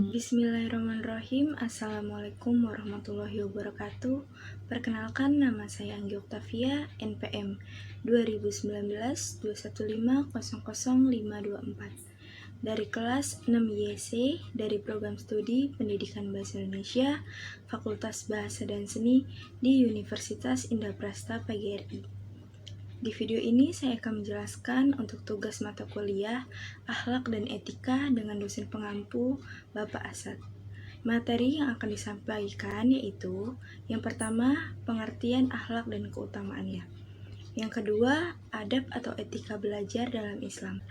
Bismillahirrahmanirrahim. Assalamualaikum warahmatullahi wabarakatuh. Perkenalkan, nama saya Anggi Oktavia, NPM 2019-215000524 dari kelas 6YC dari program studi Pendidikan Bahasa Indonesia Fakultas Bahasa dan Seni di Universitas Indraprasta PGRI. Di video ini saya akan menjelaskan untuk tugas mata kuliah Akhlak dan Etika dengan dosen pengampu Bapak Asad. Materi yang akan disampaikan yaitu yang pertama, pengertian akhlak dan keutamaannya. Yang kedua, adab atau etika belajar dalam Islam.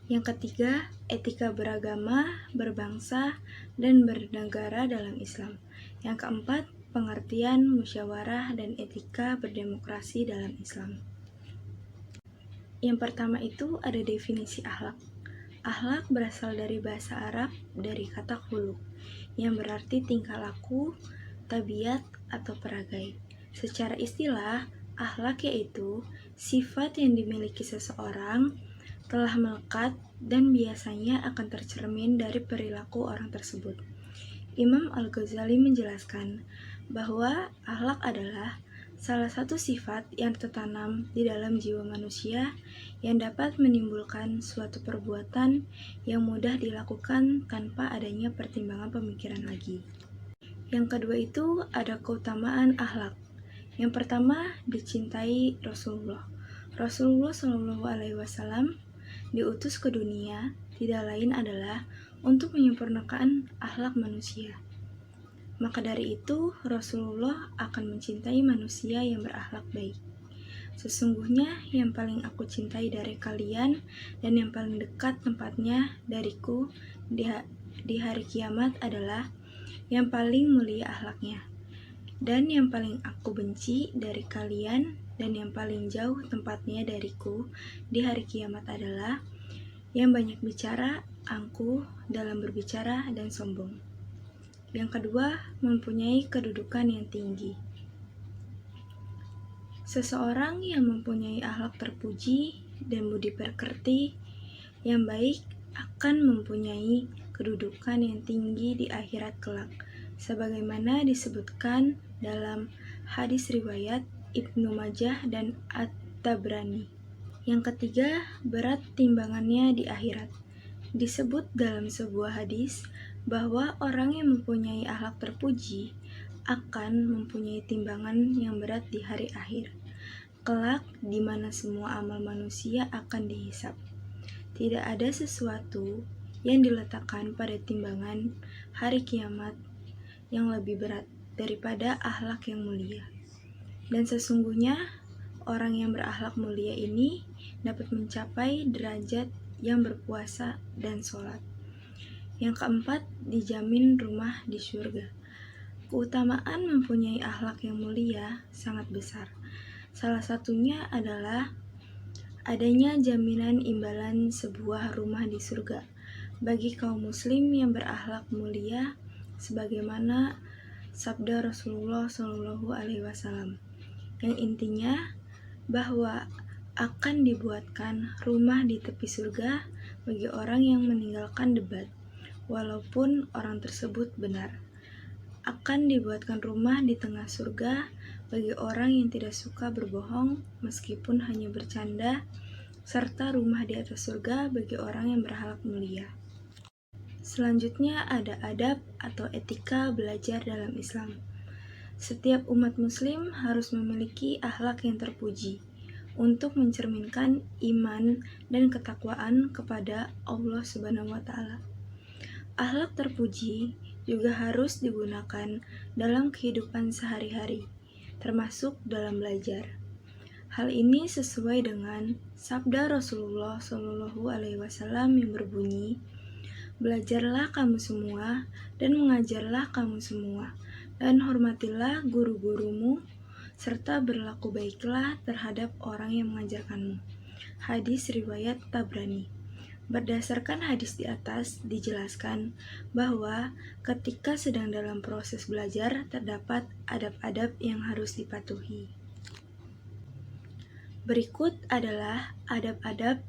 Yang ketiga, etika beragama, berbangsa, dan bernegara dalam Islam. Yang keempat, pengertian musyawarah dan etika berdemokrasi dalam Islam. Yang pertama itu ada definisi akhlak. Akhlak berasal dari bahasa Arab dari kata khuluq, yang berarti tingkah laku, tabiat, atau peragai. Secara istilah, akhlak yaitu sifat yang dimiliki seseorang telah melekat dan biasanya akan tercermin dari perilaku orang tersebut. Imam Al-Ghazali menjelaskan bahwa akhlak adalah salah satu sifat yang tertanam di dalam jiwa manusia yang dapat menimbulkan suatu perbuatan yang mudah dilakukan tanpa adanya pertimbangan pemikiran lagi. Yang kedua itu ada keutamaan akhlak. Yang pertama, dicintai Rasulullah. Rasulullah Shallallahu Alaihi Wasallam diutus ke dunia tidak lain adalah untuk menyempurnakan akhlak manusia. Maka dari itu, Rasulullah akan mencintai manusia yang berakhlak baik. Sesungguhnya yang paling aku cintai dari kalian dan yang paling dekat tempatnya dariku di hari kiamat adalah yang paling mulia akhlaknya. Dan yang paling aku benci dari kalian dan yang paling jauh tempatnya dariku di hari kiamat adalah yang banyak bicara, angkuh dalam berbicara, dan sombong. Yang kedua, mempunyai kedudukan yang tinggi. Seseorang yang mempunyai akhlak terpuji dan budi pekerti yang baik akan mempunyai kedudukan yang tinggi di akhirat kelak, sebagaimana disebutkan dalam hadis riwayat Ibnu Majah dan At-Tabrani. Yang ketiga, berat timbangannya di akhirat. Disebut dalam sebuah hadis bahwa orang yang mempunyai akhlak terpuji akan mempunyai timbangan yang berat di hari akhir, kelak di mana semua amal manusia akan dihisap. Tidak ada sesuatu yang diletakkan pada timbangan hari kiamat yang lebih berat daripada akhlak yang mulia. Dan sesungguhnya orang yang berakhlak mulia ini dapat mencapai derajat yang berpuasa dan sholat. Yang keempat, dijamin rumah di surga. Keutamaan mempunyai akhlak yang mulia sangat besar. Salah satunya adalah adanya jaminan imbalan sebuah rumah di surga bagi kaum muslim yang berakhlak mulia, sebagaimana sabda Rasulullah Shallallahu Alaihi Wasallam, yang intinya bahwa akan dibuatkan rumah di tepi surga bagi orang yang meninggalkan debat, walaupun orang tersebut benar. Akan dibuatkan rumah di tengah surga bagi orang yang tidak suka berbohong meskipun hanya bercanda, serta rumah di atas surga bagi orang yang berakhlak mulia. Selanjutnya ada adab atau etika belajar dalam Islam. Setiap umat muslim harus memiliki akhlak yang terpuji untuk mencerminkan iman dan ketakwaan kepada Allah Subhanahu wa Ta'ala. Akhlak terpuji juga harus digunakan dalam kehidupan sehari-hari, termasuk dalam belajar. Hal ini sesuai dengan sabda Rasulullah Shallallahu Alaihi Wasallam yang berbunyi, "Belajarlah kamu semua dan mengajarlah kamu semua, dan hormatilah guru-gurumu, serta berlaku baiklah terhadap orang yang mengajarkanmu." Hadis riwayat Tabrani. Berdasarkan hadis di atas, dijelaskan bahwa ketika sedang dalam proses belajar, terdapat adab-adab yang harus dipatuhi. Berikut adalah adab-adab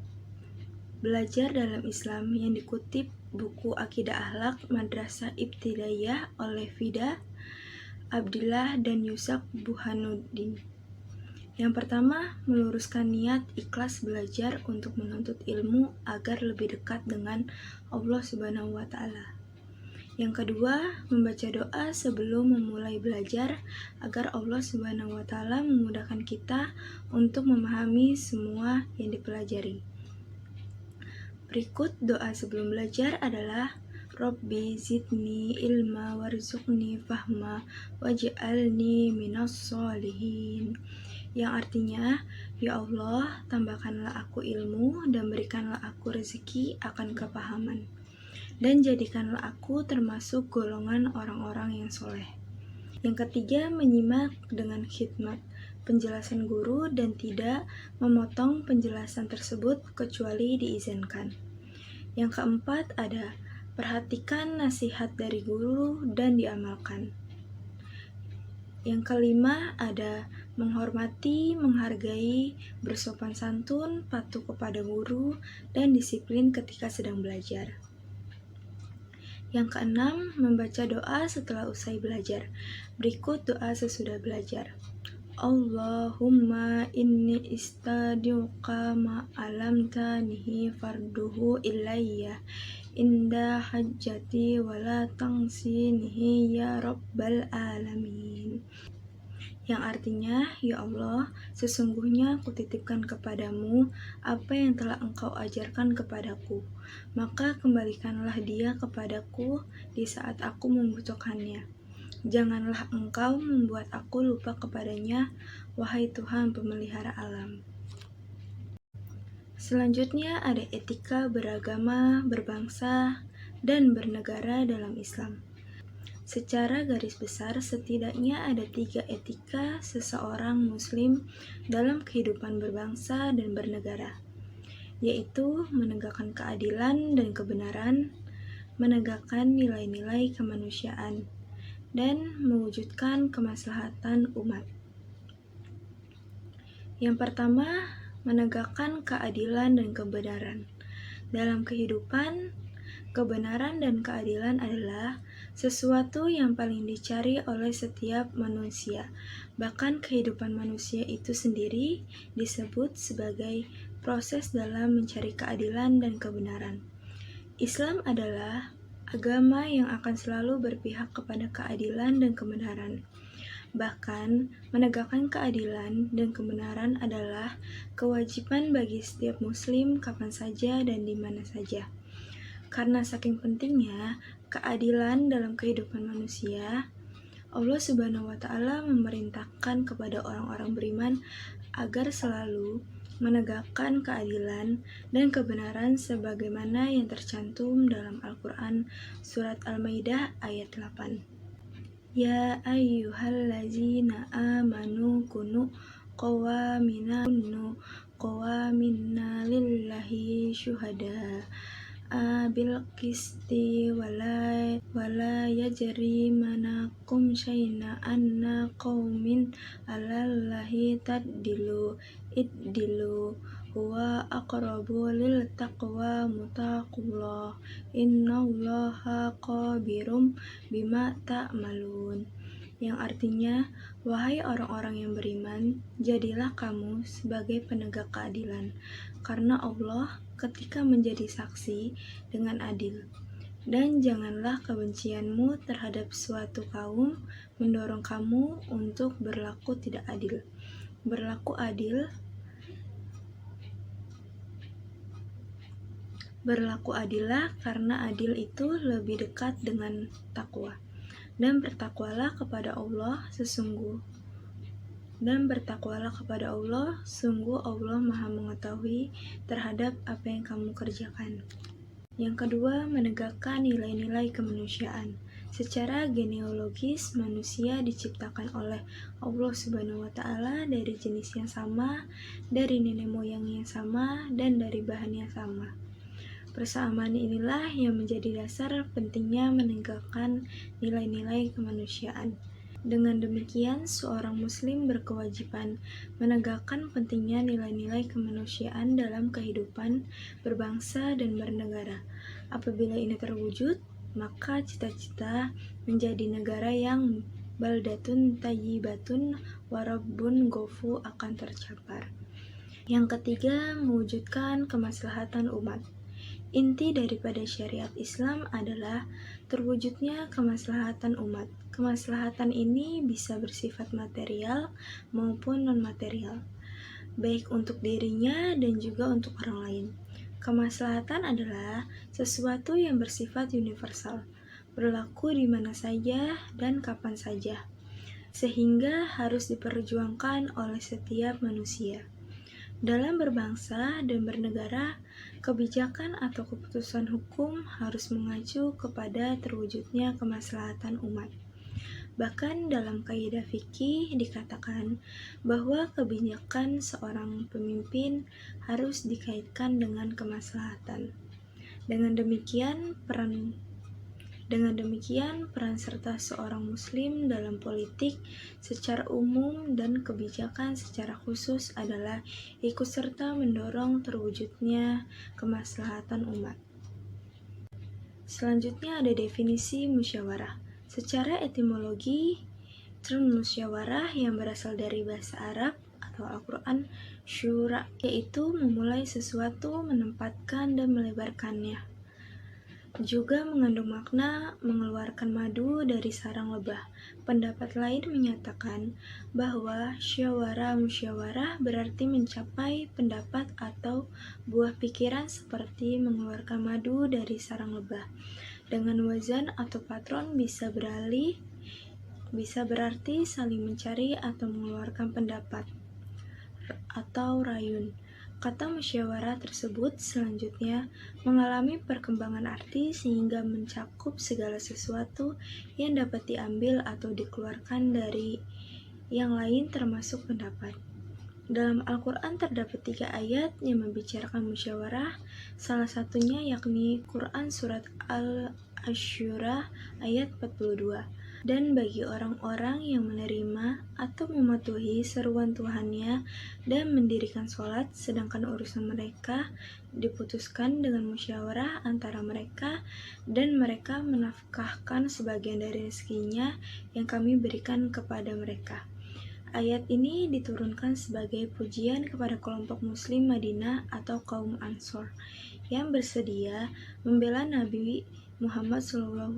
Belajar dalam Islam yang dikutip buku Akidah Akhlak Madrasah Ibtidaiyah oleh Fida Abdillah dan Yusak Burhanuddin. Yang pertama, meluruskan niat ikhlas belajar untuk menuntut ilmu agar lebih dekat dengan Allah Subhanahu wa Ta'ala. Yang kedua, membaca doa sebelum memulai belajar agar Allah Subhanahu wa Ta'ala memudahkan kita untuk memahami semua yang dipelajari. Berikut doa sebelum belajar adalah Rabbi zidni ilma warzuqni fahma waj'alni minas sholihin, yang artinya, ya Allah, tambahkanlah aku ilmu dan berikanlah aku rezeki akan kepahaman, dan jadikanlah aku termasuk golongan orang-orang yang soleh. Yang ketiga, menyimak dengan khidmat penjelasan guru dan tidak memotong penjelasan tersebut kecuali diizinkan. Yang keempat ada perhatikan nasihat dari guru dan diamalkan. Yang kelima ada menghormati, menghargai, bersopan santun, patuh kepada guru, dan disiplin ketika sedang belajar. Yang keenam, membaca doa setelah usai belajar. Berikut doa sesudah belajar. Allahumma inni istadiuka ma'alamtanihi farduhu ilayya inda hajjati wala tangsinihi ya rabbal alamin. Yang artinya, ya Allah, sesungguhnya aku titipkan kepadamu apa yang telah engkau ajarkan kepadaku, maka kembalikanlah dia kepadaku di saat aku membutuhkannya. Janganlah engkau membuat aku lupa kepadanya, wahai Tuhan pemelihara alam. Selanjutnya ada etika beragama, berbangsa, dan bernegara dalam Islam. Secara garis besar, setidaknya ada 3 etika seseorang muslim dalam kehidupan berbangsa dan bernegara, yaitu menegakkan keadilan dan kebenaran, menegakkan nilai-nilai kemanusiaan, dan mewujudkan kemaslahatan umat. Yang pertama, menegakkan keadilan dan kebenaran. Dalam kehidupan, kebenaran dan keadilan adalah sesuatu yang paling dicari oleh setiap manusia. Bahkan kehidupan manusia itu sendiri disebut sebagai proses dalam mencari keadilan dan kebenaran. Islam adalah agama yang akan selalu berpihak kepada keadilan dan kebenaran. Bahkan, menegakkan keadilan dan kebenaran adalah kewajiban bagi setiap muslim kapan saja dan di mana saja. Karena saking pentingnya keadilan dalam kehidupan manusia, Allah Subhanahu wa Ta'ala memerintahkan kepada orang-orang beriman agar selalu menegakkan keadilan dan kebenaran sebagaimana yang tercantum dalam Al-Quran Surat Al-Maidah ayat 8. Ya ayyuhallazina amanu kunu qawamina lillahi syuhada bil qisti wala yajrimanakum syaina'anna qaumin alallahi iddilu huwa aqrabu lil taqwa muttaqullah innallaha khabirum bima ta'malun. Yang artinya, wahai orang-orang yang beriman, jadilah kamu sebagai penegak keadilan, karena Allah ketika menjadi saksi dengan adil. Dan janganlah kebencianmu terhadap suatu kaum mendorong kamu untuk berlaku tidak adil. Berlaku adillah, karena adil itu lebih dekat dengan takwa. Dan bertakwalah kepada Allah, sungguh Allah Maha mengetahui terhadap apa yang kamu kerjakan. Yang kedua, menegakkan nilai-nilai kemanusiaan. Secara genealogis, manusia diciptakan oleh Allah Subhanahu wa Ta'ala dari jenis yang sama, dari nenek moyang yang sama, dan dari bahan yang sama. Persamaan inilah yang menjadi dasar pentingnya menegakkan nilai-nilai kemanusiaan. Dengan demikian, seorang muslim berkewajiban menegakkan pentingnya nilai-nilai kemanusiaan dalam kehidupan berbangsa dan bernegara. Apabila ini terwujud, maka cita-cita menjadi negara yang baldatun tayyibatun warabbun ghafu akan tercapai. Yang ketiga, mewujudkan kemaslahatan umat. Inti daripada syariat Islam adalah terwujudnya kemaslahatan umat. Kemaslahatan ini bisa bersifat material maupun non-material, baik untuk dirinya dan juga untuk orang lain. Kemaslahatan adalah sesuatu yang bersifat universal, berlaku di mana saja dan kapan saja, sehingga harus diperjuangkan oleh setiap manusia. Dalam berbangsa dan bernegara, kebijakan atau keputusan hukum harus mengacu kepada terwujudnya kemaslahatan umat. Bahkan dalam kaidah fikih dikatakan bahwa kebijakan seorang pemimpin harus dikaitkan dengan kemaslahatan. Dengan demikian, peran serta seorang muslim dalam politik secara umum dan kebijakan secara khusus adalah ikut serta mendorong terwujudnya kemaslahatan umat. Selanjutnya ada definisi musyawarah. Secara etimologi, term musyawarah yang berasal dari bahasa Arab atau Al-Quran syura, yaitu memulai sesuatu, menempatkan dan melebarkannya. Juga mengandung makna mengeluarkan madu dari sarang lebah. Pendapat lain menyatakan bahwa musyawarah berarti mencapai pendapat atau buah pikiran seperti mengeluarkan madu dari sarang lebah. Dengan wazan atau patron bisa berarti saling mencari atau mengeluarkan pendapat atau rayun. Kata musyawarah tersebut selanjutnya mengalami perkembangan arti sehingga mencakup segala sesuatu yang dapat diambil atau dikeluarkan dari yang lain termasuk pendapat. Dalam Al-Quran terdapat 3 ayat yang membicarakan musyawarah, salah satunya yakni Quran Surat Al-Asyura ayat 42. Dan bagi orang-orang yang menerima atau mematuhi seruan Tuhannya dan mendirikan sholat, sedangkan urusan mereka diputuskan dengan musyawarah antara mereka, dan mereka menafkahkan sebagian dari rezekinya yang kami berikan kepada mereka. Ayat ini diturunkan sebagai pujian kepada kelompok muslim Madinah atau kaum Ansor yang bersedia membela Nabi Muhammad SAW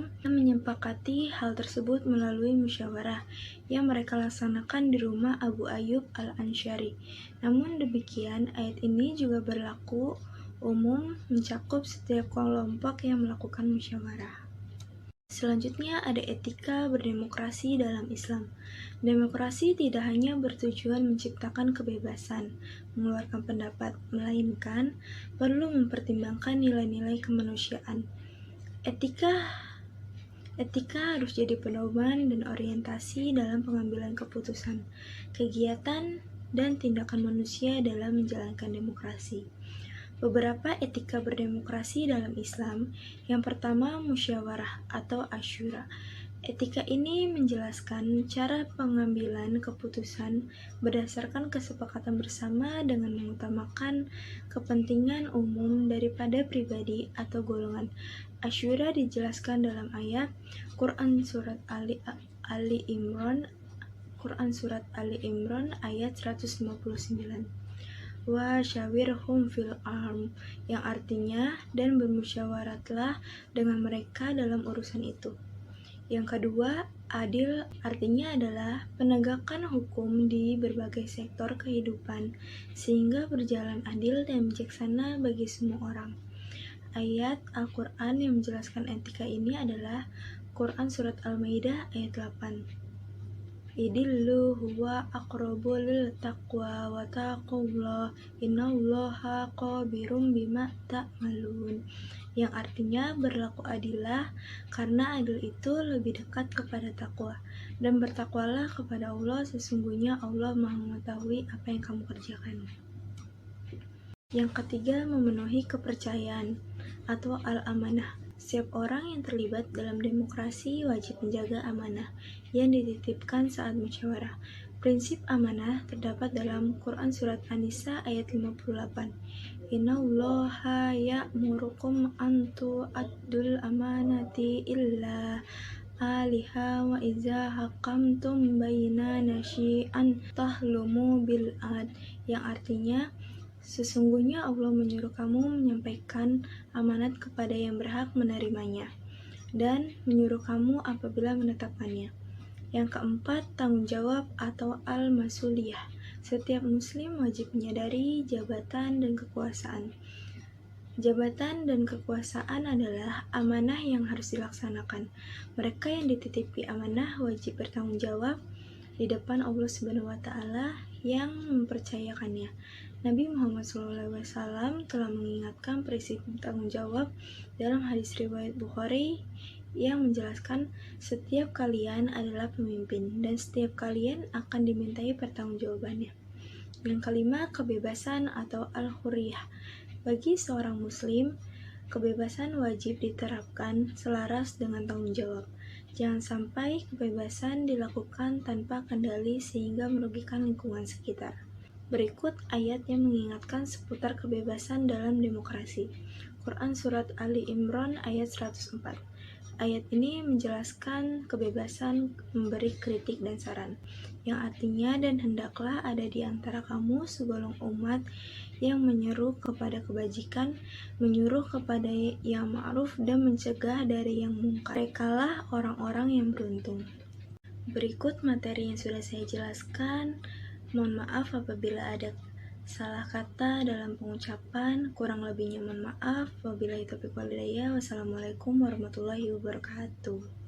dan menyepakati hal tersebut melalui musyawarah yang mereka laksanakan di rumah Abu Ayyub Al-Ansyari. Namun demikian, ayat ini juga berlaku umum mencakup setiap kelompok yang melakukan musyawarah. Selanjutnya ada etika berdemokrasi dalam Islam. Demokrasi tidak hanya bertujuan menciptakan kebebasan mengeluarkan pendapat, melainkan perlu mempertimbangkan nilai-nilai kemanusiaan. Etika harus jadi pedoman dan orientasi dalam pengambilan keputusan, kegiatan, dan tindakan manusia dalam menjalankan demokrasi. Beberapa etika berdemokrasi dalam Islam. Yang pertama, musyawarah atau asyura. Etika ini menjelaskan cara pengambilan keputusan berdasarkan kesepakatan bersama dengan mengutamakan kepentingan umum daripada pribadi atau golongan. Asyura dijelaskan dalam ayat Quran Surat Ali Imran ayat 159. Wa syawirhum fil amr, yang artinya dan bermusyawaratlah dengan mereka dalam urusan itu. Yang kedua, adil artinya adalah penegakan hukum di berbagai sektor kehidupan sehingga berjalan adil dan bijaksana bagi semua orang. Ayat Al-Quran yang menjelaskan etika ini adalah Quran Surat Al-Maidah ayat 8. Idillu huwa aqrabu lil taqwa wa taqullah innallaha qabirum bima ta'malun, yang artinya berlaku adillah karena adil itu lebih dekat kepada takwa, dan bertakwalah kepada Allah, sesungguhnya Allah Maha mengetahui apa yang kamu kerjakan. Yang ketiga, memenuhi kepercayaan atau al-amanah. Setiap orang yang terlibat dalam demokrasi wajib menjaga amanah yang dititipkan saat musyawarah. Prinsip amanah terdapat dalam Quran Surat An-Nisa ayat 58. Innallaha ya'murukum an tu'addul amanati illa aliha wa iza hakamtum baina nasyi'an tahlumu bil ad, yang artinya sesungguhnya Allah menyuruh kamu menyampaikan amanat kepada yang berhak menerimanya dan menyuruh kamu apabila menetapkannya. Yang keempat, tanggung jawab atau al-masuliyah. Setiap muslim wajib menyadari jabatan dan kekuasaan. Jabatan dan kekuasaan adalah amanah yang harus dilaksanakan. Mereka yang dititipi amanah wajib bertanggung jawab di depan Allah Subhanahu wa Ta'ala yang mempercayakannya. Nabi Muhammad SAW telah mengingatkan prinsip tanggung jawab dalam hadis riwayat Bukhari yang menjelaskan setiap kalian adalah pemimpin dan setiap kalian akan dimintai pertanggungjawabannya. Yang kelima, kebebasan atau al-hurriyah. Bagi seorang muslim, kebebasan wajib diterapkan selaras dengan tanggung jawab. Jangan sampai kebebasan dilakukan tanpa kendali sehingga merugikan lingkungan sekitar. Berikut ayat yang mengingatkan seputar kebebasan dalam demokrasi. Quran Surat Ali Imran ayat 104. Ayat ini menjelaskan kebebasan memberi kritik dan saran, yang artinya dan hendaklah ada di antara kamu segolong umat yang menyeru kepada kebajikan, menyuruh kepada yang ma'ruf dan mencegah dari yang mungkar. Merekalah orang-orang yang beruntung. Berikut materi yang sudah saya jelaskan. Mohon maaf apabila ada salah kata dalam pengucapan, kurang lebihnya mohon maaf. Wabillahi taufiq wal hidayah. Wassalamualaikum warahmatullahi wabarakatuh.